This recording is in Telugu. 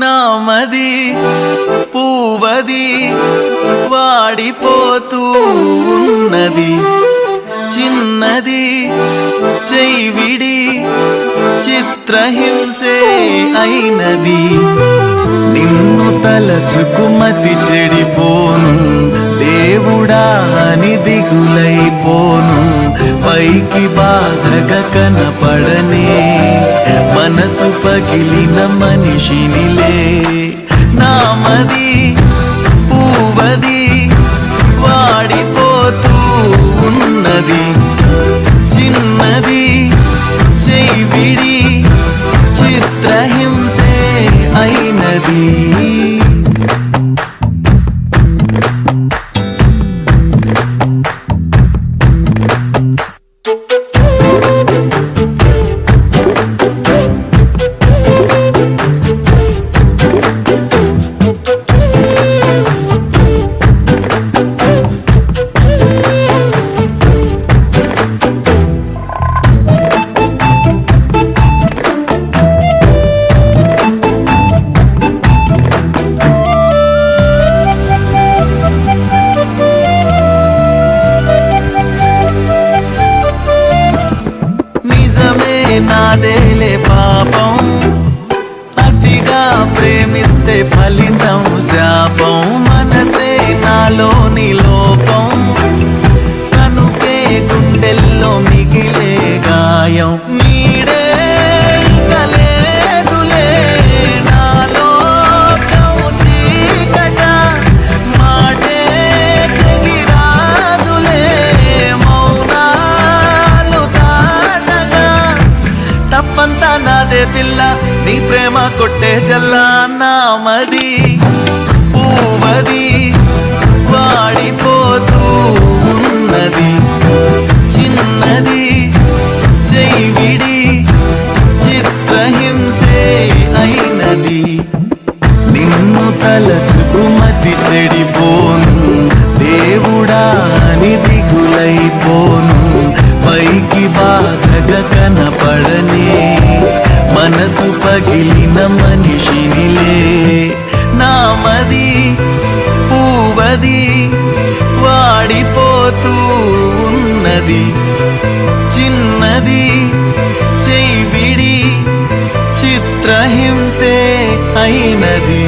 నామది పూవది వాడిపోతూ ఉన్నది, చిన్నది చైవిడి చిత్రహింసే అయినది. నిన్ను తలచుకుమతి చెడిపోను, దేవుడా అని దిగులైపోను. పైకి బాధగా కనపడనే మనసు పగిలిన మనిషినిలే. నామది పూవది వాడిపోతూ ఉన్నది, చిన్నది చైవిడి చిత్రహింసే అయినది. నాదేలే పాపం, అతిగా ప్రేమిస్తే ఫలితం శాపం. మనసే నాలోని లోపం, కనుకే గుండెల్లో మిగిలే గాయం. నీడే ఇక లేదులే నాలో చీకట, మాటే తెగిరాదులే మౌనాలు దాటగా. తప్పంతా నాదే పిల్ల, నీ ప్రేమ కొట్టే జల్లా. నామది పూవది వాడిపోతూ ఉన్నది, చిన్నది చైవిడి చిత్రహింసే అయినది. నిన్ను తలచుకుమతి చెడిపోను, దేవుడా అని దిగులైపోను. పైకి బాధగా కనపడనే మనసు పగిలిన మనిషినిలే. నామది పూవది వాడిపోతూ ఉన్నది, చిన్నది చైవిడి చిత్రహింసే అయినది.